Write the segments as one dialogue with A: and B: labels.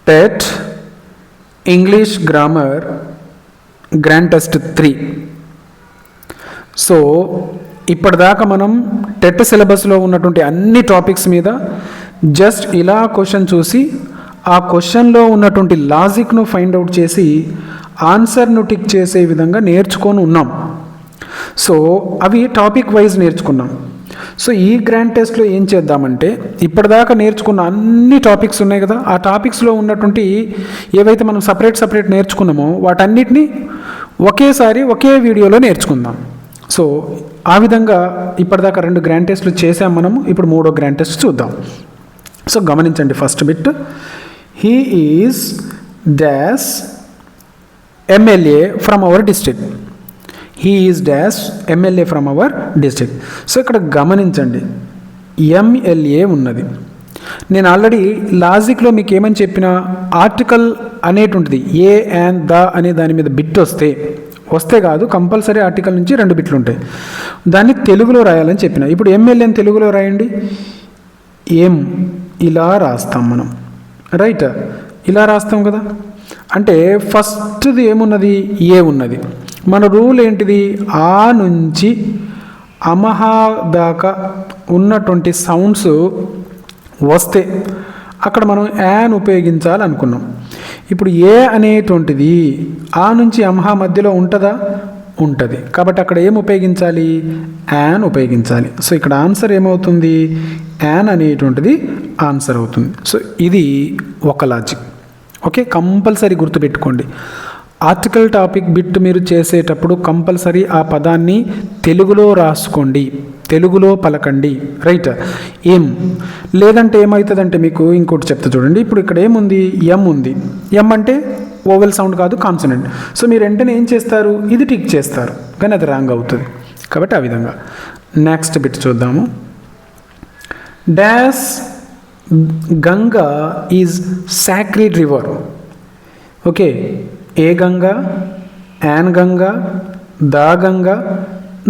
A: TET English grammar grand test 3. So ఇప్పటిదాకా మనం TET సిలబస్లో ఉన్నటువంటి అన్ని టాపిక్స్ మీద జస్ట్ ఇలా క్వశ్చన్ చూసి ఆ క్వశ్చన్లో ఉన్నటువంటి లాజిక్ను ఫైండ్ అవుట్ చేసి ఆన్సర్ను టిక్ చేసే విధంగా నేర్చుకొని ఉన్నాం. సో అవి టాపిక్ వైజ్ నేర్చుకున్నాం. సో ఈ గ్రాండ్ టెస్ట్లో ఏం చేద్దామంటే ఇప్పటిదాకా నేర్చుకున్న అన్ని టాపిక్స్ ఉన్నాయి కదా, ఆ టాపిక్స్లో ఉన్నటువంటి ఏవైతే మనం సపరేట్ నేర్చుకున్నామో వాటన్నిటినీ ఒకేసారి ఒకే వీడియోలో నేర్చుకుందాం. సో ఆ విధంగా ఇప్పటిదాకా 2 గ్రాండ్ టెస్ట్లు చేసాం మనము. ఇప్పుడు 3వ గ్రాండ్ టెస్ట్ చూద్దాం. సో గమనించండి, first bit, he is dash MLA from our district. He is dash MLA from our district. So ఇక్కడ గమనించండి, ఎంఎల్ఏ ఉన్నది. నేను ఆల్రెడీ లాజిక్లో మీకు ఏమని చెప్పిన, ఆర్టికల్ అనేటువంటిది ఏ అండ్ ద అనే దాని మీద బిట్ వస్తే కాదు, కంపల్సరీ ఆర్టికల్ నుంచి 2 బిట్లు ఉంటాయి. దాన్ని తెలుగులో రాయాలని చెప్పిన. ఇప్పుడు ఎంఎల్ఏని తెలుగులో రాయండి. ఏం ఇలా రాస్తాం మనం, రైట్? ఇలా రాస్తాం కదా. అంటే ఫస్ట్ది ఏమున్నది, ఏ ఉన్నది. మన రూల్ ఏంటిది, ఆ నుంచి అమహా దాకా ఉన్నటువంటి సౌండ్స్ వస్తే అక్కడ మనం యాన్ ఉపయోగించాలనుకున్నాం. ఇప్పుడు ఏ అనేటువంటిది ఆ నుంచి అమహా మధ్యలో ఉంటుందా, ఉంటుంది. కాబట్టి అక్కడ ఏం ఉపయోగించాలి, యాన్ ఉపయోగించాలి. సో ఇక్కడ ఆన్సర్ ఏమవుతుంది, యాన్ అనేటువంటిది ఆన్సర్ అవుతుంది. సో ఇది ఒక లాజిక్. ఓకే, కంపల్సరీ గుర్తుపెట్టుకోండి. ఆర్టికల్ టాపిక్ బిట్ మీరు చేసేటప్పుడు కంపల్సరీ ఆ పదాన్ని తెలుగులో రాసుకోండి, తెలుగులో పలకండి, రైట్? ఏం లేదంటే ఏమవుతుందంటే మీకు ఇంకోటి చెప్తా చూడండి. ఇప్పుడు ఇక్కడ ఏముంది, ఎం ఉంది. ఎం అంటే ఓవెల్ సౌండ్ కాదు, కాన్సనెంట్. సో మీరు వెంటనే ఏం చేస్తారు, ఇది టిక్ చేస్తారు, కానీ అది రాంగ్ అవుతుంది. కాబట్టి ఆ విధంగా. నెక్స్ట్ బిట్ చూద్దాము. Dash Ganga is sacred river. Okay, a Ganga, an Ganga, the Ganga,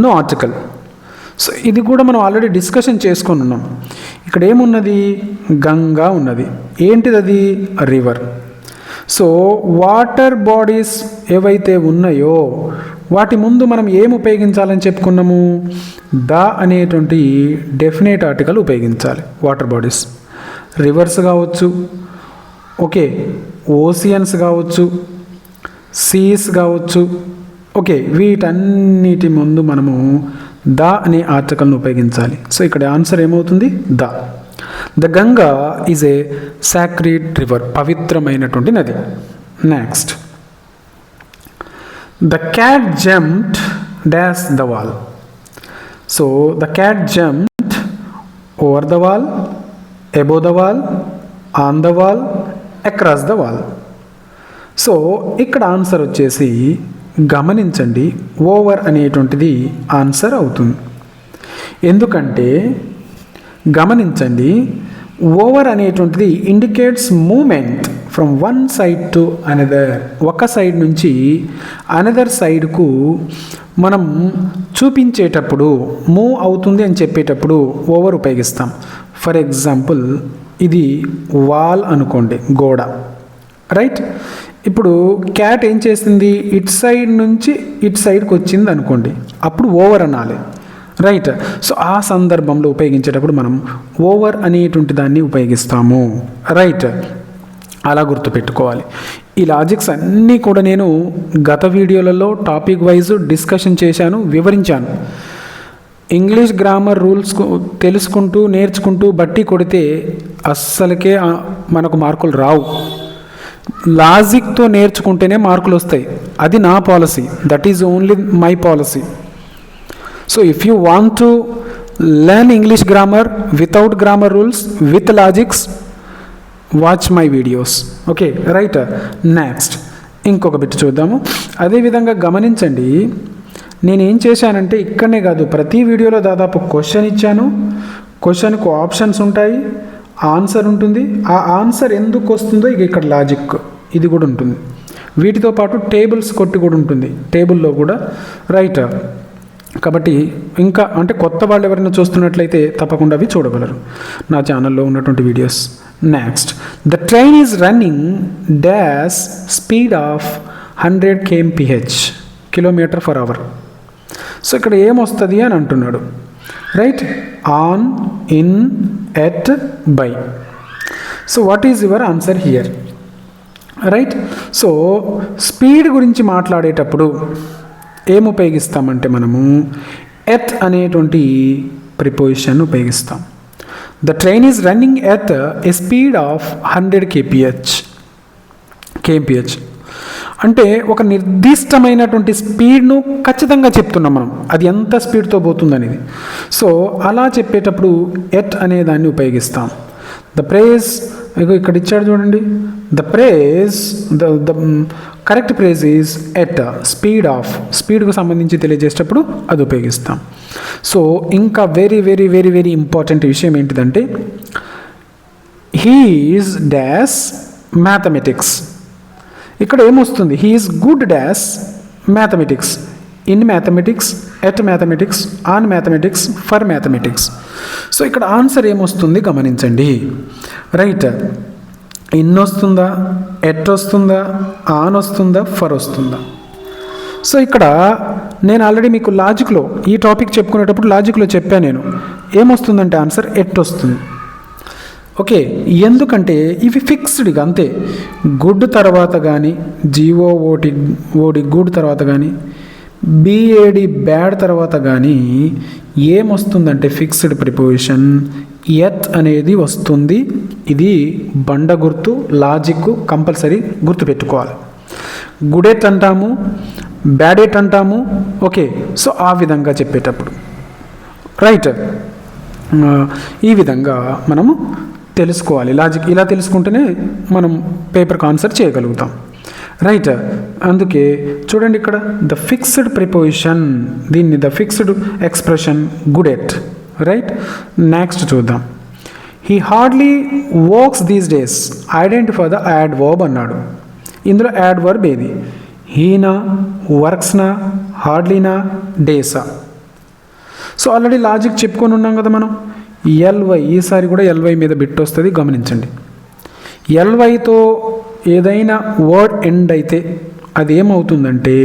A: no article. So ఇది కూడా మనం ఆల్రెడీ డిస్కషన్ చేసుకొని ఉన్నాం. ఇక్కడ ఏమున్నది, గంగా ఉన్నది. ఏంటిది అది, రివర్. సో వాటర్ బాడీస్ ఏవైతే ఉన్నాయో వాటి ముందు మనం ఏం ఉపయోగించాలని చెప్పుకున్నాము, ద అనేటువంటి డెఫినేట్ ఆర్టికల్ ఉపయోగించాలి. వాటర్ బాడీస్ రివర్స్ కావచ్చు, ఓకే, ఓసియన్స్ కావచ్చు, సీస్ కావచ్చు. ఓకే, వీటన్నిటి ముందు మనము ద అనే ఆర్టికల్ను ఉపయోగించాలి. సో ఇక్కడ ఆన్సర్ ఏమవుతుంది, the. The Ganga is a sacred river, పవిత్రమైనటువంటి నది. Next, the cat jumped dash the wall. So the cat jumped over the wall, above the wall, on the wall, across the wall. So ఇక్కడ answer వచ్చేసి గమనించండి, over అనేటువంటిది answer అవుతుంది. ఎందుకంటే గమనించండి, over అనేటువంటిది indicates movement from one side to another. ఒక side నుంచి అనదర్ సైడ్కు మనం చూపించేటప్పుడు, మూవ్ అవుతుంది అని చెప్పేటప్పుడు ఓవర్ ఉపయోగిస్తాం. ఫర్ ఎగ్జాంపుల్, ఇది వాల్ అనుకోండి, గోడ, రైట్? ఇప్పుడు క్యాట్ ఏం చేసింది, ఇట్ సైడ్ నుంచి ఇట్ సైడ్కి వచ్చింది అనుకోండి, అప్పుడు ఓవర్ అనాలి, రైట్? సో ఆ సందర్భంలో ఉపయోగించేటప్పుడు మనం ఓవర్ అనేటువంటి దాన్ని ఉపయోగిస్తాము, రైట్? అలా గుర్తుపెట్టుకోవాలి. ఈ లాజిక్స్ అన్నీ కూడా నేను గత వీడియోలలో టాపిక్ వైజ్ డిస్కషన్ చేశాను, వివరించాను. ఇంగ్లీష్ గ్రామర్ రూల్స్ తెలుసుకుంటూ నేర్చుకుంటూ బట్టి కొడితే అస్సలకే మనకు మార్కులు రావు. లాజిక్తో నేర్చుకుంటేనే మార్కులు వస్తాయి. అది నా policy, that is only my policy. So if you want to learn English grammar without grammar rules, with logics, watch my videos. Okay, right? Next ఇంకొక బిట్ చూద్దాము. అదేవిధంగా గమనించండి, నేనేం చేశానంటే ఇక్కడనే కాదు, ప్రతి వీడియోలో దాదాపు క్వశ్చన్ ఇచ్చాను. క్వశ్చన్కు ఆప్షన్స్ ఉంటాయి, ఆన్సర్ ఉంటుంది. ఆ ఆన్సర్ ఎందుకు వస్తుందో ఇక ఇక్కడ లాజిక్ ఇది కూడా ఉంటుంది. వీటితో పాటు టేబుల్స్ కొట్టి కూడా ఉంటుంది, టేబుల్లో కూడా, రైట్? కాబట్టి ఇంకా అంటే కొత్త వాళ్ళు ఎవరైనా చూస్తున్నట్లయితే తప్పకుండా అవి చూడగలరు నా ఛానల్లో ఉన్నటువంటి videos. Next the train is running dash speed of 100 kmph kilometre per hour. So ఇక్కడ ఏమొస్తుంది అని అంటున్నాడు, right? On, in, at, by. So what is your answer here, right? So speed గురించి మాట్లాడేటప్పుడు ఏం ఉపయోగిస్తామంటే మనము ఎట్ అనేటువంటి ప్రిపోజిషన్ ఉపయోగిస్తాం. The train is running at a speed of 100 kmph అంటే ఒక నిర్దిష్టమైనటువంటి స్పీడ్ను ఖచ్చితంగా చెప్తున్నాం మనం, అది ఎంత స్పీడ్తో పోతుందనేది. సో అలా చెప్పేటప్పుడు ఎట్ అనే దాన్ని ఉపయోగిస్తాం. ద ప్రేజ్ ఇక్కడ ఇచ్చాడు చూడండి, the phrase the correct phrase is at speed of, స్పీడ్కు సంబంధించి తెలియజేసేటప్పుడు అది ఉపయోగిస్తాం. సో ఇంకా very very very very important విషయం ఏంటిదంటే హీ ఈజ్ డాష్ మ్యాథమెటిక్స్. ఇక్కడ ఏమొస్తుంది, he is good dash mathematics, in mathematics, at mathematics, on mathematics, for mathematics. So ఇక్కడ ఆన్సర్ ఏమొస్తుంది గమనించండి, రైట్? ఇన్ వస్తుందా, ఎట్ వస్తుందా, ఆన్ వస్తుందా, ఫర్ వస్తుందా? సో ఇక్కడ నేను ఆల్రెడీ మీకు లాజిక్లో ఈ టాపిక్ చెప్పుకునేటప్పుడు లాజిక్లో చెప్పాను నేను, ఏమొస్తుందంటే ఆన్సర్ ఎట్ వస్తుంది. ఓకే, ఎందుకంటే ఇవి ఫిక్స్డ్గా అంతే. గుడ్ తర్వాత కానీ, ఓడి గుడ్ తర్వాత కానీ, బిఏడి బ్యాడ్ తర్వాత కానీ ఏమొస్తుందంటే ఫిక్స్డ్ ప్రిపోజిషన్ ఎట్ అనేది వస్తుంది. ఇది బండ గుర్తు, లాజిక్ కంపల్సరీ గుర్తుపెట్టుకోవాలి. గుడ్ ఎట్ అంటాము, బ్యాడ్ ఎట్ అంటాము. ఓకే, సో ఆ విధంగా చెప్పేటప్పుడు రైట్, ఈ విధంగా మనము తెలుసుకోవాలి. లాజిక్ ఇలా తెలుసుకుంటేనే మనం పేపర్కి ఆన్సర్ చేయగలుగుతాం, రైట్? అందుకే చూడండి ఇక్కడ ద ఫిక్స్డ్ ప్రిపోజిషన్, దీన్ని the fixed expression good at, right? Next చూద్దాం. He hardly works these days, identify the adverb అన్నాడు. ఇందులో యాడ్ వర్బ్ ఏది? హీనా, వర్క్స్నా, హార్డ్లీనా, డేసా? సో ఆల్రెడీ లాజిక్ చెప్పుకొని ఉన్నాం కదా మనం. ఎల్వై, ఈసారి కూడా ఎల్వై మీద బిట్ వస్తుంది గమనించండి. ఎల్వైతో ఏదైనా వర్డ్ ఎండ్ అయితే అది ఏమవుతుందంటే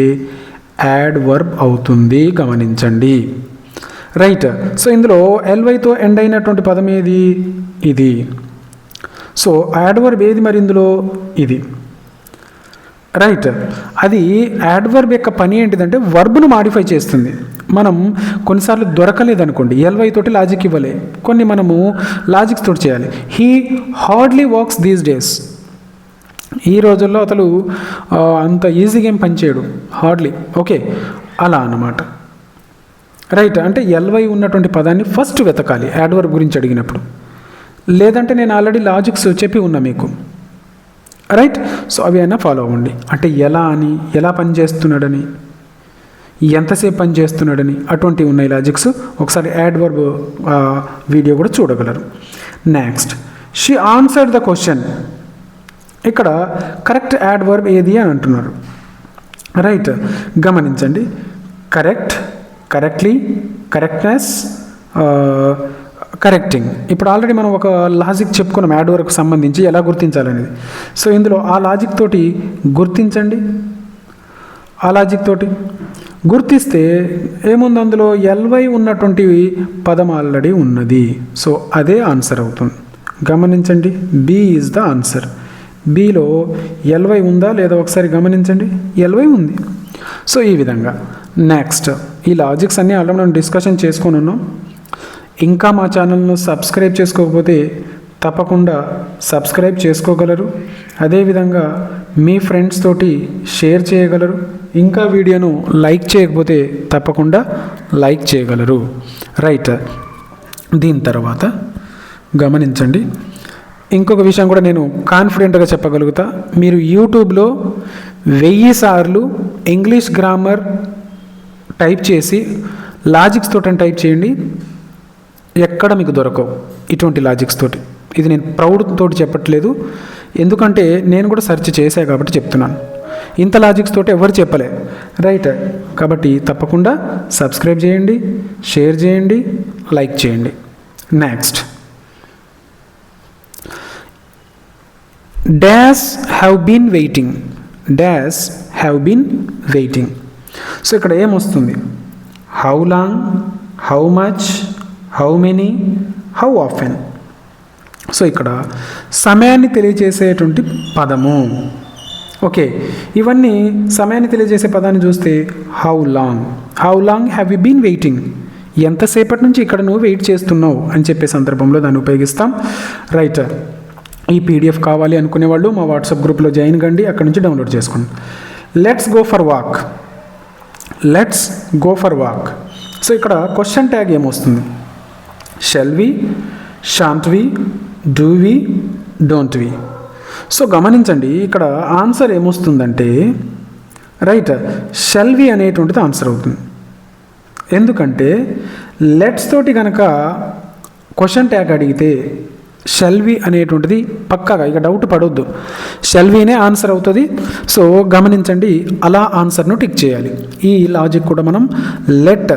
A: యాడ్ వర్బ్ అవుతుంది, గమనించండి, రైట్? సో ఇందులో ఎల్వైతో ఎండ్ అయినటువంటి పదం ఏది? ఇది. సో యాడ్ వర్బ్ ఏది మరి ఇందులో? ఇది, రైట్? అది యాడ్ వర్బ్ యొక్క పని ఏంటిదంటే వర్బ్ను మాడిఫై చేస్తుంది. మనం కొన్నిసార్లు దొరకలేదనుకోండి, ఎల్వై తోటి లాజిక్ ఇవ్వలే, కొన్ని మనము లాజిక్స్ తోటి చేయాలి. He hardly works these days, ఈ రోజుల్లో అతను అంత ఈజీగా ఏం పనిచేయడు, హార్డ్లీ. ఓకే, అలా అన్నమాట, రైట్? అంటే ఎల్వై ఉన్నటువంటి పదాన్ని ఫస్ట్ వెతకాలి యాడ్ వర్బ్ గురించి అడిగినప్పుడు, లేదంటే నేను ఆల్రెడీ లాజిక్స్ చెప్పి ఉన్నా మీకు, రైట్? సో అవి అయినా ఫాలో అవ్వండి. అంటే ఎలా అని, ఎలా పనిచేస్తున్నాడని, ఎంతసేపు పని చేస్తున్నాడని అటువంటివి ఉన్నాయి లాజిక్స్. ఒకసారి యాడ్ వర్బ్ వీడియో కూడా చూడగలరు. Next, she answered the question. ఇక్కడ కరెక్ట్ యాడ్ వర్బ్ ఏది అని అంటున్నారు, రైట్? గమనించండి, కరెక్ట్, కరెక్ట్లీ, కరెక్ట్నెస్, కరెక్టింగ్. ఇప్పుడు ఆల్రెడీ మనం ఒక లాజిక్ చెప్పుకున్నాం యాడ్ వర్బ్కి సంబంధించి ఎలా గుర్తించాలనేది. సో ఇందులో ఆ లాజిక్ తోటి గుర్తించండి, ఆ లాజిక్ తోటి గుర్తిస్తే ఏముంది, అందులో ఎల్వై ఉన్నటువంటి పదం ఆల్రెడీ ఉన్నది. సో అదే ఆన్సర్ అవుతుంది, గమనించండి. B is the answer. బిలో ఎల్వై ఉందా లేదా ఒకసారి గమనించండి, ఎల్వై ఉంది. సో ఈ విధంగా నెక్స్ట్ ఈ లాజిక్స్ అన్నీ ఆల్రెడీ మనం డిస్కషన్ చేసుకొని ఉన్నాం. ఇంకా మా ఛానల్ను సబ్స్క్రైబ్ చేసుకోకపోతే తప్పకుండా సబ్స్క్రైబ్ చేసుకోగలరు. అదేవిధంగా మీ ఫ్రెండ్స్ తోటి షేర్ చేయగలరు. ఇంకా వీడియోను లైక్ చేయకపోతే తప్పకుండా లైక్ చేయగలరు, రైట్? దీని తర్వాత గమనించండి, ఇంకొక విషయం కూడా నేను కాన్ఫిడెంట్గా చెప్పగలుగుతా. మీరు యూట్యూబ్లో 1000 సార్లు ఇంగ్లీష్ గ్రామర్ టైప్ చేసి లాజిక్స్ తోటి టైప్ చేయండి, ఎక్కడ మీకు దొరకవు ఇటువంటి లాజిక్స్ తోటి. ఇది నేను ప్రౌడ్ తోటి చెప్పట్లేదు, ఎందుకంటే నేను కూడా సెర్చ్ చేశా కాబట్టి చెప్తున్నాను. ఇంత లాజిక్స్ తోటి ఎవరు చెప్పలే, రైట్? కాబట్టి తప్పకుండా సబ్స్క్రైబ్ చేయండి, షేర్ చేయండి, లైక్ చేయండి. Next, dash have been waiting, dash have been waiting. So ఇక్కడ ఏమొస్తుంది? How long, how much, how many, how often. So ఇక్కడ సమయాన్ని తెలియజేసేటువంటి పదము. ఓకే, ఇవన్నీ సమయాన్ని తెలియజేసే పదాన్ని చూస్తే how long, how long have you been waiting, ఎంతసేపటి నుంచి ఇక్కడ నువ్వు వెయిట్ చేస్తున్నావు అని చెప్పే సందర్భంలో దాన్ని ఉపయోగిస్తాం. రైట్, ఈ పీడిఎఫ్ కావాలి అనుకునే వాళ్ళు మా వాట్సాప్ గ్రూప్లో జాయిన్ కండి, అక్కడ నుంచి డౌన్లోడ్ చేసుకోండి. Let's go for walk, let's go for walk. So ఇక్కడ క్వశ్చన్ ట్యాగ్ ఏమొస్తుంది? Shall we, shan't we, do we, don't we. So గమనించండి, ఇక్కడ ఆన్సర్ ఏమొస్తుందంటే రైట్, షెల్ వి అనేటువంటిది ఆన్సర్ అవుతుంది. ఎందుకంటే లెట్స్ తోటి కనుక క్వశ్చన్ ట్యాగ్ అడిగితే షెల్ వి అనేటువంటిది పక్కాగా, ఇక డౌట్ పడవద్దు, షెల్ వినే ఆన్సర్ అవుతుంది. సో గమనించండి, అలా ఆన్సర్ను టిక్ చేయాలి. ఈ లాజిక్ కూడా మనం లెట్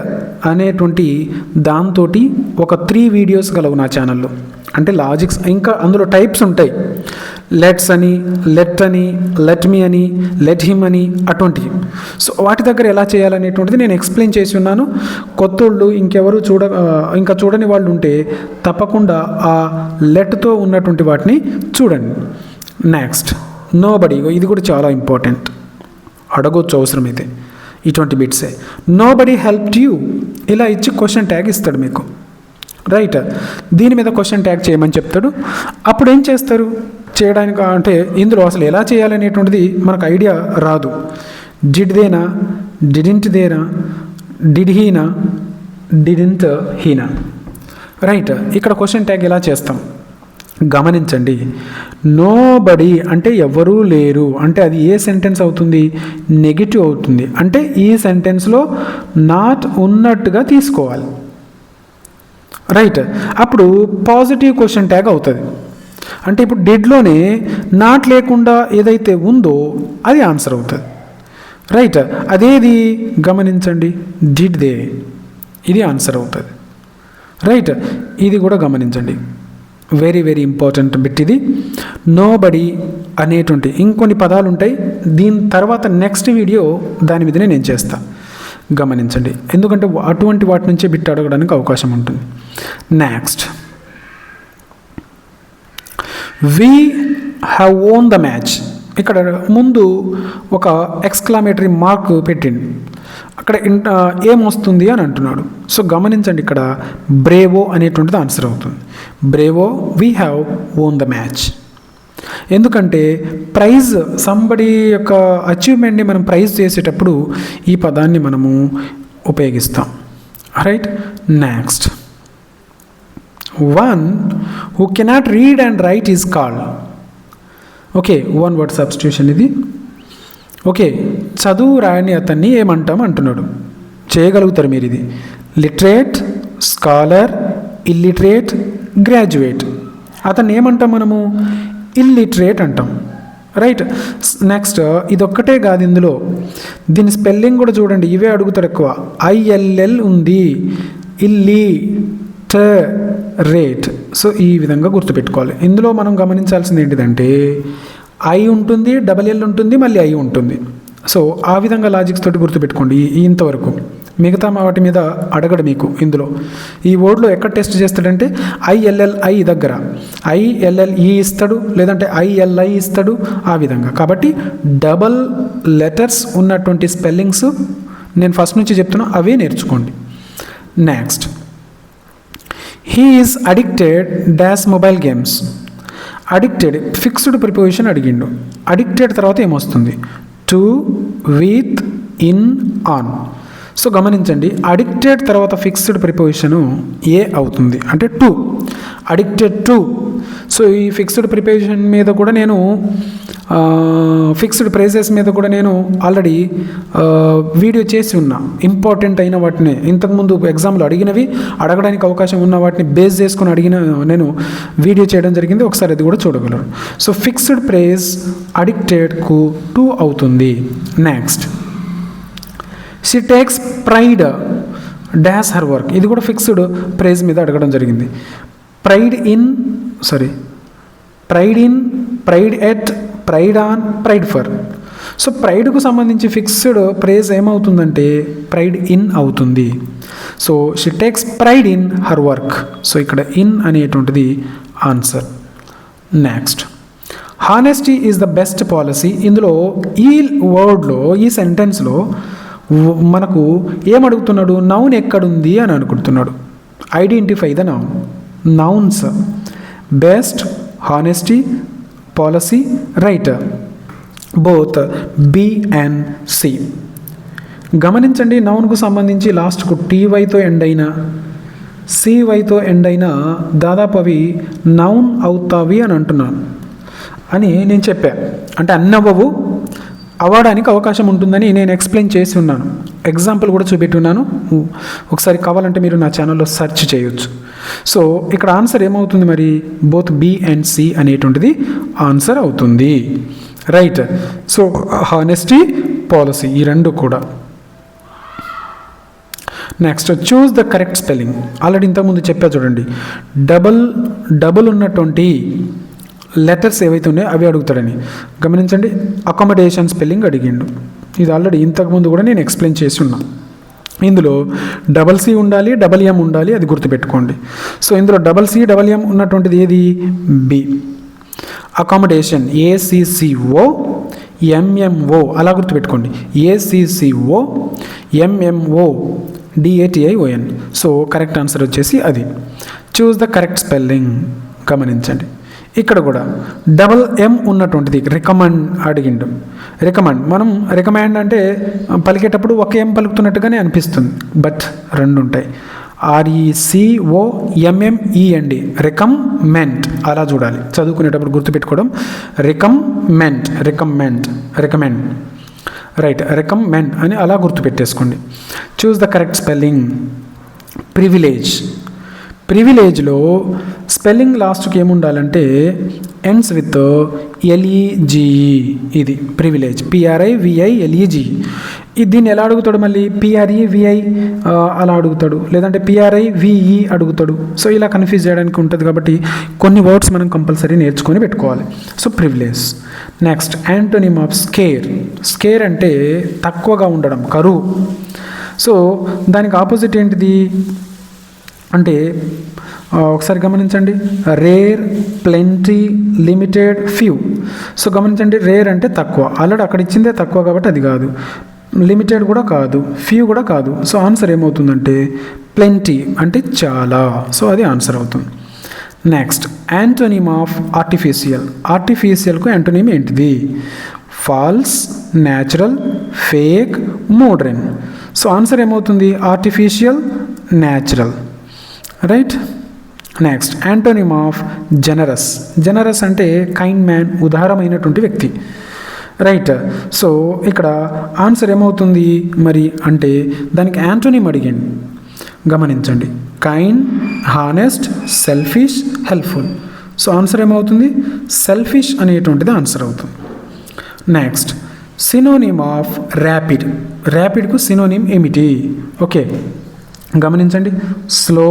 A: అనేటువంటి దాంతో ఒక 3 వీడియోస్ గలవు నా ఛానల్లో. అంటే లాజిక్స్, ఇంకా అందులో టైప్స్ ఉంటాయి. లెట్స్ అని, లెట్ అని, లెట్ మీ అని, లెట్ హిమ్ అని, అటువంటివి. సో వాటి దగ్గర ఎలా చేయాలనేటువంటిది నేను ఎక్స్ప్లెయిన్ చేసి ఉన్నాను. కొత్తోళ్ళు ఇంకెవరు ఇంకా చూడని వాళ్ళు ఉంటే తప్పకుండా ఆ లెట్తో ఉన్నటువంటి వాటిని చూడండి. నెక్స్ట్ నోబడీ, ఇది కూడా చాలా ఇంపార్టెంట్, అడగొచ్చు అవసరమైతే ఇటువంటి బిట్సే. నోబడీ హెల్ప్డ్ యూ, ఇలా ఇచ్చి క్వశ్చన్ ట్యాగ్ ఇస్తాడు మీకు. రైట్, దీని మీద క్వశ్చన్ ట్యాగ్ చేయమని చెప్తాడు. అప్పుడు ఏం చేస్తారు చేయడానికి అంటే ఇందులో అసలు ఎలా చేయాలనేటువంటిది మనకు ఐడియా రాదు. డిడ్ దేనా, డిడింట్ దేనా, డిడ్ హీనా, డిడింట్ హీనా. రైట్, ఇక్కడ క్వశ్చన్ ట్యాగ్ ఎలా చేస్తాం గమనించండి. నోబడీ అంటే ఎవరూ లేరు, అంటే అది ఏ సెంటెన్స్ అవుతుంది? నెగిటివ్ అవుతుంది. అంటే ఈ సెంటెన్స్లో నాట్ ఉన్నట్టుగా తీసుకోవాలి. రైట్, అప్పుడు పాజిటివ్ క్వశ్చన్ ట్యాగ్ అవుతుంది. అంటే ఇప్పుడు డిడ్లోనే నాట్ లేకుండా ఏదైతే ఉందో అది ఆన్సర్ అవుతుంది. రైట్, అదేది గమనించండి, డిడ్ దే, ఇది ఆన్సర్ అవుతుంది. రైట్, ఇది కూడా గమనించండి, వెరీ వెరీ ఇంపార్టెంట్ బిట్ ఇది. నోబడీ అనేటువంటి ఇంకొన్ని పదాలు ఉంటాయి, దీని తర్వాత నెక్స్ట్ వీడియో దాని మీదనే నేను చేస్తా, గమనించండి. ఎందుకంటే అటువంటి వాటి నుంచే బిట్ అడగడానికి అవకాశం ఉంటుంది. Next, we have own the match. ఇక్కడ ముందు ఒక ఎక్స్క్లమేటరీ మార్క్ పెట్టింది, అక్కడ ఏమొస్తుంది అని అంటున్నాడు. సో గమనించండి, ఇక్కడ బ్రేవో అనేటువంటిది ఆన్సర్ అవుతుంది. Bravo, we have own the match. ఎందుకంటే ప్రైజ్, సంబడి యొక్క అచీవ్మెంట్ని మనం ప్రైజ్ చేసేటప్పుడు ఈ పదాన్ని మనము ఉపయోగిస్తాం. Right, next, one who cannot read and right is called. Okay, 1 word substitution ఇది. ఓకే, చదువు రాయని అతన్ని ఏమంటాం అంటున్నాడు. చేయగలుగుతారు మీరు ఇది. Literate, scholar, illiterate, graduate. అతన్ని ఏమంటాం మనము? ఇల్లిటరేట్ అంటాం. రైట్, నెక్స్ట్, ఇదొక్కటే కాదు, ఇందులో దీని స్పెల్లింగ్ కూడా చూడండి, ఇవే అడుగుతారు ఎక్కువ. ILL ఉంది, ఇల్లిటరేట్. సో ఈ విధంగా గుర్తుపెట్టుకోవాలి. ఇందులో మనం గమనించాల్సింది ఏంటిదంటే ఐ ఉంటుంది, LL ఉంటుంది, మళ్ళీ ఐ ఉంటుంది. సో ఆ విధంగా లాజిక్స్ తోటి గుర్తుపెట్టుకోండి ఇంతవరకు. మిగతా వాటి మీద అడగడు మీకు. ఇందులో ఈ వర్డ్లో ఎక్కడ టెస్ట్ చేస్తాడంటే ILLI దగ్గర ILLE ఇస్తాడు, లేదంటే ILI ఇస్తాడు, ఆ విధంగా. కాబట్టి డబల్ లెటర్స్ ఉన్నటువంటి స్పెల్లింగ్స్ నేను ఫస్ట్ నుంచి చెప్తున్నా, అవే నేర్చుకోండి. Next, he is addicted dash mobile games. Addicted fixed preposition అడిగిండు. అడిక్టెడ్ తర్వాత ఏమొస్తుంది? To, with, in, on. So గమనించండి, అడిక్టెడ్ తర్వాత ఫిక్స్డ్ ప్రిపోజిషను ఏ అవుతుంది అంటే టు, అడిక్టెడ్ టు. సో ఈ ఫిక్స్డ్ ప్రిపోజిషన్ మీద కూడా నేను ఫిక్స్డ్ ప్రైజెస్ మీద కూడా నేను ఆల్రెడీ వీడియో చేసి ఉన్నా. ఇంపార్టెంట్ అయిన వాటిని ఇంతకుముందు ఎగ్జామ్లో అడిగినవి, అడగడానికి అవకాశం ఉన్న వాటిని బేస్ చేసుకుని నేను వీడియో చేయడం జరిగింది, ఒకసారి అది కూడా చూడగలరు. సో ఫిక్స్డ్ ప్రైజ్ అడిక్టెడ్కు టు అవుతుంది. Next, she takes pride dash her work. ఇది కూడా ఫిక్స్డ్ ప్రైజ్ మీద అడగడం జరిగింది. Pride in pride at, pride on, pride for. So ప్రైడ్కు సంబంధించి ఫిక్స్డ్ ప్రేజ్ ఏమవుతుందంటే ప్రైడ్ ఇన్ అవుతుంది. So she takes pride in her work. So ఇక్కడ ఇన్ అనేటువంటిది answer. Next, honesty is the best policy. ఇందులో ఈ వర్డ్లో, ఈ సెంటెన్స్లో మనకు ఏమడుగుతున్నాడు, నౌన్ ఎక్కడుంది అని అనుకుంటున్నాడు. Identify the noun. Nouns best, honesty, policy, writer, both B and C. గమనించండి, నౌన్కు సంబంధించి లాస్ట్కు టీవైతో ఎండ్ అయినా సివైతో ఎండ్ అయినా దాదాపు అవి నౌన్ అవుతావి అని అంటున్నాను అని నేను చెప్పా. అంటే అన్ని అవ్వడానికి అవకాశం ఉంటుందని నేను ఎక్స్ప్లెయిన్ చేసి ఉన్నాను. ఎగ్జాంపుల్ కూడా చూపెట్టున్నాను. ఒకసారి కావాలంటే మీరు నా ఛానల్లో సెర్చ్ చేయొచ్చు. సో ఇక్కడ ఆన్సర్ ఏమవుతుంది మరి, బోత్ బి అండ్ సి అనేటువంటిది ఆన్సర్ అవుతుంది. రైట్. సో హానెస్టీ, పాలసీ ఈ రెండు కూడా. Next, choose the correct spelling. Already ఇంతకుముందు చెప్పా చూడండి, డబుల్ ఉన్నటువంటి లెటర్స్ ఏవైతే ఉన్నాయో అవి అడుగుతాడని గమనించండి. అకామిడేషన్ స్పెల్లింగ్ అడిగిండు. ఇది ఆల్రెడీ ఇంతకుముందు కూడా నేను ఎక్స్ప్లెయిన్ చేసి ఉన్నా. ఇందులో డబల్ సి ఉండాలి, డబల్ ఎం ఉండాలి, అది గుర్తుపెట్టుకోండి. సో ఇందులో డబల్ సి డబల్ ఎం ఉన్నటువంటిది ఏది, బి. అకామిడేషన్ ఏసిసిఓ ఎంఎంఓ అలా గుర్తుపెట్టుకోండి. ఏసిసిఓ ఎంఎంఓ డిఏటిఐఓఎన్. సో కరెక్ట్ ఆన్సర్ వచ్చేసి అది. చూస్ ద కరెక్ట్ స్పెల్లింగ్. గమనించండి, ఇక్కడ కూడా డబల్ ఎం ఉన్నటువంటిది రికమెండ్ అడిగిండు. రికమెండ్, మనం రికమెండ్ అంటే పలికేటప్పుడు ఒక ఎం పలుకుతున్నట్టుగానే అనిపిస్తుంది, బట్ రెండు ఉంటాయి. RECOMMEND, రికమెండ్ అలా చూడాలి. చదువుకునేటప్పుడు గుర్తుపెట్టుకోవడం. రికమెండ్, రికమెండ్, రైట్, రికమెండ్ అని అలా గుర్తుపెట్టేసుకోండి. Choose the correct spelling. Privilege. ప్రివిలేజ్లో స్పెల్లింగ్ లాస్ట్కి ఏముండాలంటే ఎండ్స్ విత్ LEGE. ఇది ప్రివిలేజ్, PRIVILEGE. దీన్ని ఎలా అడుగుతాడు మళ్ళీ, PREVI అలా అడుగుతాడు, లేదంటే PRIVE అడుగుతాడు. సో ఇలా కన్ఫ్యూజ్ చేయడానికి ఉంటుంది కాబట్టి కొన్ని వర్డ్స్ మనం కంపల్సరీ నేర్చుకొని పెట్టుకోవాలి. So privilege. Next, antonym of scare. Scare అంటే తక్కువగా ఉండడం, కరువు. సో దానికి ఆపోజిట్ ఏంటిది అంటే ఒకసారి గమనించండి, rare, plenty, limited, few. So గమనించండి, రేర్ అంటే తక్కువ, ఆల్రెడీ అక్కడ ఇచ్చిందే తక్కువ కాబట్టి అది కాదు. లిమిటెడ్ కూడా కాదు, ఫ్యూ కూడా కాదు. సో ఆన్సర్ ఏమవుతుందంటే ప్లెంటీ అంటే చాలా. సో అది ఆన్సర్ అవుతుంది. Next, antonym of artificial. ఆర్టిఫిషియల్కు యాంటోనిమ్ ఏంటిది, false, natural, fake, modern. So answer ఏమవుతుంది, artificial, natural. Right. Next, antonym of generous. Generous అంటే కైండ్ మ్యాన్, ఉదారమైనటువంటి వ్యక్తి. రైట్. సో ఇక్కడ ఆన్సర్ ఏమవుతుంది మరి అంటే దానికి యాంటోనిమ్ అడిగండి. గమనించండి, kind, honest, selfish, helpful. So answer ఏమవుతుంది, సెల్ఫిష్ అనేటువంటిది ఆన్సర్ అవుతుంది. Next, synonym of rapid. ర్యాపిడ్కు సినోనిమ్ ఏమిటి, ఓకే గమనించండి, slow,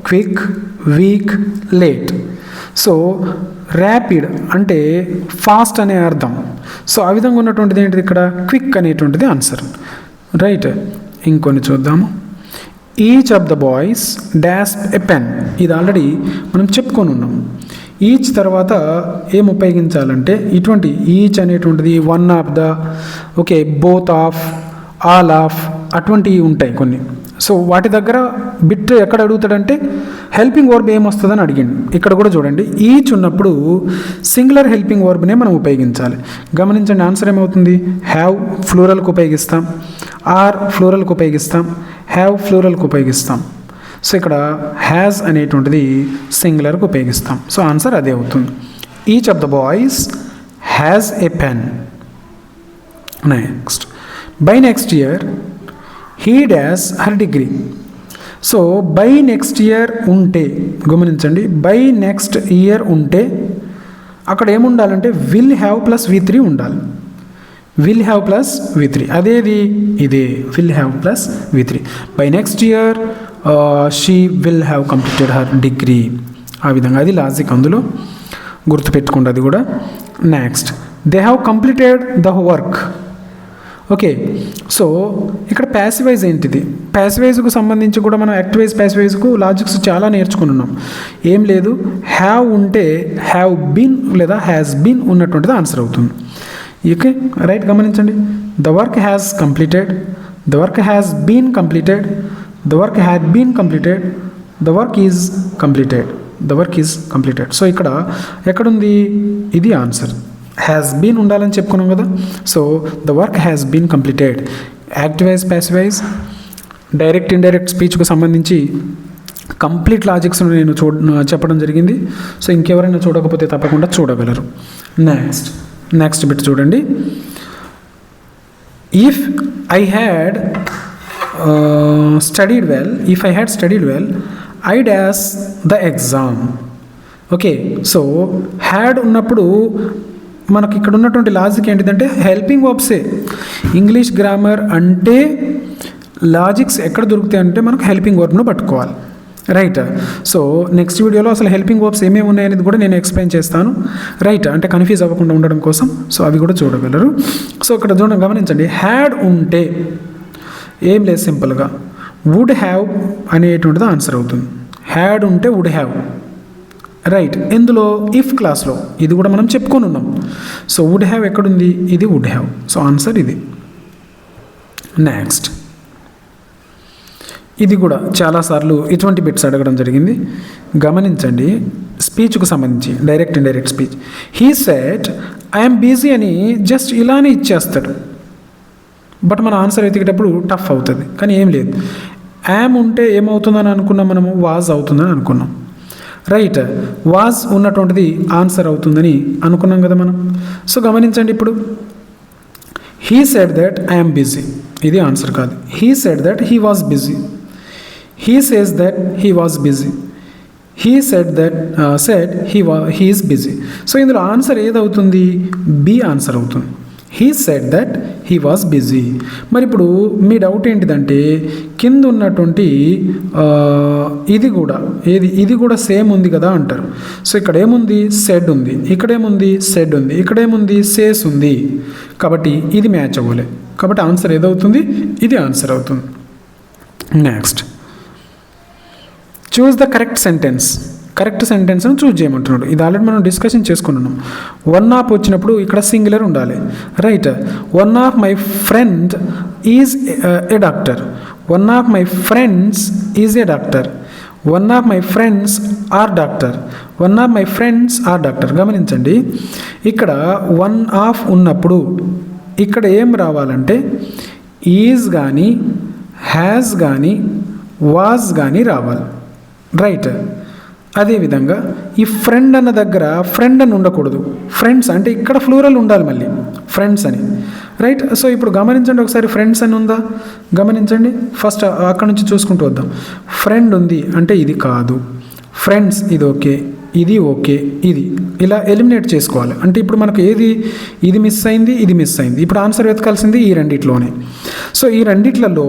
A: quick, weak, late. So rapid అంటే ఫాస్ట్ అనే అర్థం. సో ఆ విధంగా ఉన్నటువంటిది ఏంటిది ఇక్కడ, క్విక్ అనేటువంటిది ఆన్సర్. రైట్. ఇంకొన్ని చూద్దాము. Each of the boys dash a pen. ఇది ఆల్రెడీ మనం చెప్పుకొని ఉన్నాం. ఈచ్ తర్వాత ఏం ఉపయోగించాలంటే ఇటువంటి ఈచ్ అనేటువంటిది one of the, okay, both of, all of అటువంటివి ఉంటాయి కొన్ని. సో వాటి దగ్గర బిట్ ఎక్కడ అడుగుతాడంటే హెల్పింగ్ వర్బ్ ఏమొస్తుందని అడిగిండు. ఇక్కడ కూడా చూడండి, ఈచ్ ఉన్నప్పుడు సింగులర్ హెల్పింగ్ వర్బ్నే మనం ఉపయోగించాలి. గమనించండి, ఆన్సర్ ఏమవుతుంది, హ్యావ్ ఫ్లూరల్కి ఉపయోగిస్తాం, ఆర్ ఫ్లూరల్కి ఉపయోగిస్తాం, హ్యావ్ ఫ్లూరల్కి ఉపయోగిస్తాం. సో ఇక్కడ హ్యాజ్ అనేటువంటిది సింగులర్కి ఉపయోగిస్తాం. సో ఆన్సర్ అదే అవుతుంది. Each of the boys has a pen. Next, by next year he dash her degree. So by next year ఉంటే గమనించండి, బై నెక్స్ట్ ఇయర్ ఉంటే అక్కడ ఏముండాలంటే విల్ హ్యావ్ ప్లస్ V3 ఉండాలి. విల్ హ్యావ్ ప్లస్ V3 అదేది, ఇదే will have plus V3. By next year she will have completed her degree. ఆ విధంగా అది లాజిక్, అందులో గుర్తుపెట్టుకోండి అది కూడా. Next they have completed the work. Okay, so ఇక్కడ ప్యాసివైజ్ ఏంటిది? ప్యాసివైజ్కు సంబంధించి కూడా మనం యాక్టివైజ్ ప్యాసివైజ్కు లాజిక్స్ చాలా నేర్చుకున్నాం. ఏం లేదు, హ్యావ్ ఉంటే హ్యావ్ బీన్ లేదా హ్యాస్ బీన్ ఉన్నటువంటిది ఆన్సర్ అవుతుంది. ఓకే రైట్, గమనించండి. The work has completed, the work has been completed, the work had been completed, the work is completed, the work is completed. So ఇక్కడ ఎక్కడుంది? ఇది answer. Has been ఉండాలని చెప్పుకున్నాం కదా. So the work has been completed. Active voice passive voice direct indirect స్పీచ్కు సంబంధించి complete లాజిక్స్ను నేను చెప్పడం జరిగింది. సో ఇంకెవరైనా చూడకపోతే తప్పకుండా చూడగలరు. నెక్స్ట్ బిట్ చూడండి. If I had studied well I dash the exam. Okay, so had ఉన్నప్పుడు మనకి ఇక్కడ ఉన్నటువంటి లాజిక్ ఏంటిదంటే హెల్పింగ్ వర్బ్సే. ఇంగ్లీష్ గ్రామర్ అంటే లాజిక్స్ ఎక్కడ దొరుకుతాయి అంటే మనకు హెల్పింగ్ వర్బ్ను పట్టుకోవాలి. రైట్, సో నెక్స్ట్ వీడియోలో అసలు హెల్పింగ్ వర్బ్స్ ఏమేమి ఉన్నాయనేది కూడా నేను ఎక్స్ప్లెయిన్ చేస్తాను. రైట్, అంటే కన్ఫ్యూజ్ అవ్వకుండా ఉండడం కోసం. సో అవి కూడా చూడగలరు. సో ఇక్కడ గమనించండి, హ్యాడ్ ఉంటే ఏం లేదు, సింపుల్గా వుడ్ హ్యావ్ అనేటువంటిది ఆన్సర్ అవుతుంది. హ్యాడ్ ఉంటే వుడ్ హ్యావ్. రైట్, ఎందులో? ఇఫ్ క్లాస్లో. ఇది కూడా మనం చెప్పుకొని ఉన్నాం. సో వుడ్ హ్యావ్ ఎక్కడుంది? ఇది వుడ్ హ్యావ్. సో ఆన్సర్ ఇది. నెక్స్ట్, ఇది కూడా చాలాసార్లు ఇటువంటి బిట్స్ అడగడం జరిగింది. గమనించండి, స్పీచ్కు సంబంధించి direct indirect speech. He said I'm busy అని జస్ట్ ఇలానే ఇచ్చేస్తాడు. బట్ మన ఆన్సర్ వెతికేటప్పుడు టఫ్ అవుతుంది. కానీ ఏం లేదు, యామ్ ఉంటే ఏమవుతుందని అనుకున్నాం మనము? వాజ్ అవుతుందని అనుకున్నాం. రైట్, వాజ్ ఉన్నటువంటిది ఆన్సర్ అవుతుందని అనుకున్నాం కదా మనం. సో గమనించండి, ఇప్పుడు he said that I'm busy, ఇది ఆన్సర్ కాదు. He said that he was busy, he says that he was busy, he said that he is busy. So ఇందులో ఆన్సర్ ఏదవుతుంది? బి ఆన్సర్ అవుతుంది. He said that he was busy. మరి ఇప్పుడు మీ doubt ఏంటిదంటే కింద ఉన్నటువంటి ఇది కూడా సేమ్ ఉంది కదా అంటారు. సో ఇక్కడ ఏముంది? సెడ్ ఉంది. ఇక్కడేముంది? సెడ్ ఉంది. ఇక్కడేముంది? సేస్ ఉంది. కాబట్టి ఇది మ్యాచ్ అవ్వలే. కాబట్టి ఆన్సర్ ఏదవుతుంది? ఇది ఆన్సర్ అవుతుంది. Next, choose the correct sentence. Correct సెంటెన్స్ను చూజ్ చేయమంటున్నాడు. ఇది ఆల్రెడీ మనం డిస్కషన్ చేసుకున్నాం. వన్ ఆఫ్ వచ్చినప్పుడు ఇక్కడ సింగులర్ ఉండాలి. Right, one of my friend is a doctor, one of my friends is a doctor, one of my friends are doctor, one of my friends are doctor. గమనించండి, ఇక్కడ one of ఉన్నప్పుడు ఇక్కడ ఏం రావాలంటే is కానీ has కానీ was కానీ రావాలి. రైట్, అదేవిధంగా ఈ ఫ్రెండ్ అన్న దగ్గర ఫ్రెండ్ అని ఉండకూడదు. ఫ్రెండ్స్ అంటే ఇక్కడ ఫ్లూరల్ ఉండాలి మళ్ళీ, ఫ్రెండ్స్ అని. రైట్, సో ఇప్పుడు గమనించండి ఒకసారి, ఫ్రెండ్స్ అని ఉందా? గమనించండి, ఫస్ట్ అక్కడ నుంచి చూసుకుంటూ వద్దాం. ఫ్రెండ్ ఉంది అంటే ఇది కాదు, ఫ్రెండ్స్ ఇది ఓకే, ఇది ఓకే, ఇది ఇలా ఎలిమినేట్ చేసుకోవాలి. అంటే ఇప్పుడు మనకు ఇది మిస్ అయింది, ఇది మిస్ అయింది. ఇప్పుడు ఆన్సర్ వెతకాల్సింది ఈ రెండిట్లోనే. సో ఈ రెండిట్లలో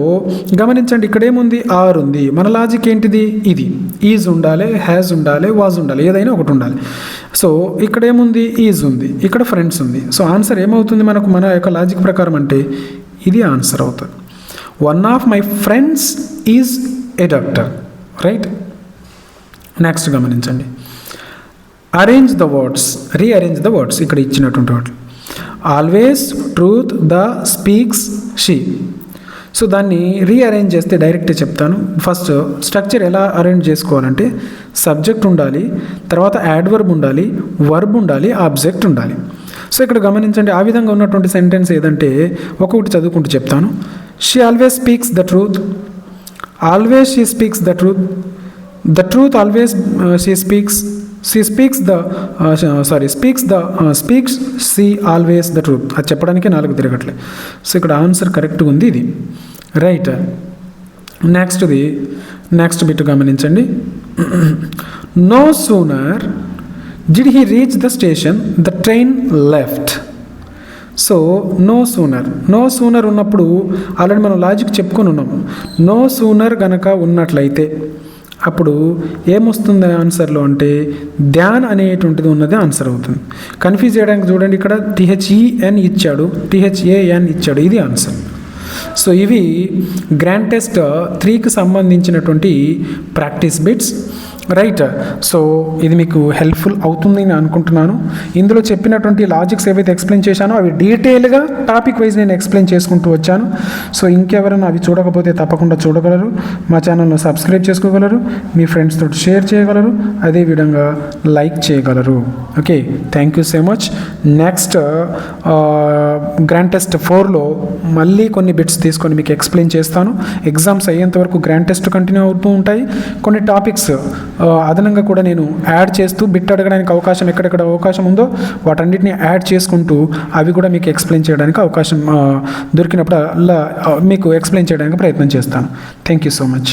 A: గమనించండి, ఇక్కడ ఏముంది? ఆర్ ఉంది. మన లాజిక్ ఏంటిది? ఇది ఈజ్ ఉండాలి, హ్యాజ్ ఉండాలి, వాజ్ ఉండాలి, ఏదైనా ఒకటి ఉండాలి. సో ఇక్కడ ఏముంది? ఈజ్ ఉంది, ఇక్కడ ఫ్రెండ్స్ ఉంది. సో ఆన్సర్ ఏమవుతుంది మనకు మన యొక్క లాజిక్ ప్రకారం అంటే ఇది ఆన్సర్ అవుతుంది. One of my friends is a doctor. Right, next గమనించండి, arrange the words, rearrange the words. ఇక్కడ ఇచ్చినటువంటి వాటి always truth the speaks she. So దాన్ని రీఅరేంజ్ చేస్తే డైరెక్ట్గా చెప్తాను. ఫస్ట్ స్ట్రక్చర్ ఎలా అరేంజ్ చేసుకోవాలంటే సబ్జెక్ట్ ఉండాలి, తర్వాత యాడ్వర్బ్ ఉండాలి, వర్బ్ ఉండాలి, ఆబ్జెక్ట్ ఉండాలి. సో ఇక్కడ గమనించండి, ఆ విధంగా ఉన్నటువంటి సెంటెన్స్ ఏదంటే ఒక్కొక్కటి చదువుకుంటూ చెప్తాను. She always speaks the truth, always she speaks the truth, the truth always she speaks, speaks she always the truth. అది చెప్పడానికి 4 తిరగట్లే. సో ఇక్కడ ఆన్సర్ కరెక్ట్గా ఉంది, ఇది రైట్. నెక్స్ట్ బిట్ గమనించండి. No sooner did he reach the station the train left. So no sooner ఉన్నప్పుడు already మనం logic చెప్పుకొని ఉన్నాం. నో సూనర్ గనక ఉన్నట్లయితే అప్పుడు ఏమొస్తుంది ఆన్సర్లో అంటే ధ్యాన్ అనేటువంటిది ఉన్నది ఆన్సర్ అవుతుంది. కన్ఫ్యూజ్ చేయడానికి చూడండి, ఇక్కడ THEN ఇచ్చాడు, THAN ఇచ్చాడు, ఇది ఆన్సర్. సో ఇవి గ్రాండ్ టెస్ట్ 3కి సంబంధించినటువంటి ప్రాక్టీస్ బిట్స్, రైట్. సో ఇది మీకు హెల్ప్ఫుల్ అవుతుంది అని అనుకుంటున్నాను. ఇందులో చెప్పినటువంటి లాజిక్స్ ఏవైతే ఎక్స్ప్లెయిన్ చేశానో అవి డీటెయిల్గా టాపిక్ వైజ్ నేను ఎక్స్ప్లెయిన్ చేసుకుంటూ వచ్చాను. సో ఇంకెవరైనా అవి చూడకపోతే తప్పకుండా చూడగలరు, మా ఛానల్ను సబ్స్క్రైబ్ చేసుకోగలరు, మీ ఫ్రెండ్స్ తోటి షేర్ చేయగలరు, అదేవిధంగా లైక్ చేయగలరు. Okay, thank you so much. Next grand test 4లో మళ్ళీ కొన్ని బిట్స్ తీసుకొని మీకు ఎక్స్ప్లెయిన్ చేస్తాను. ఎగ్జామ్స్ అయ్యేంత వరకు గ్రాండ్ టెస్ట్ కంటిన్యూ అవుతూ ఉంటాయి. కొన్ని టాపిక్స్ అదనంగా కూడా నేను యాడ్ చేస్తూ బిట్ అడగడానికి అవకాశం ఎక్కడెక్కడ అవకాశం ఉందో వాటన్నిటిని యాడ్ చేసుకుంటూ అవి కూడా మీకు ఎక్స్ప్లెయిన్ చేయడానికి అవకాశం దొరికినప్పుడు అలా మీకు ఎక్స్ప్లెయిన్ చేయడానికి ప్రయత్నం చేస్తాను. Thank you so much.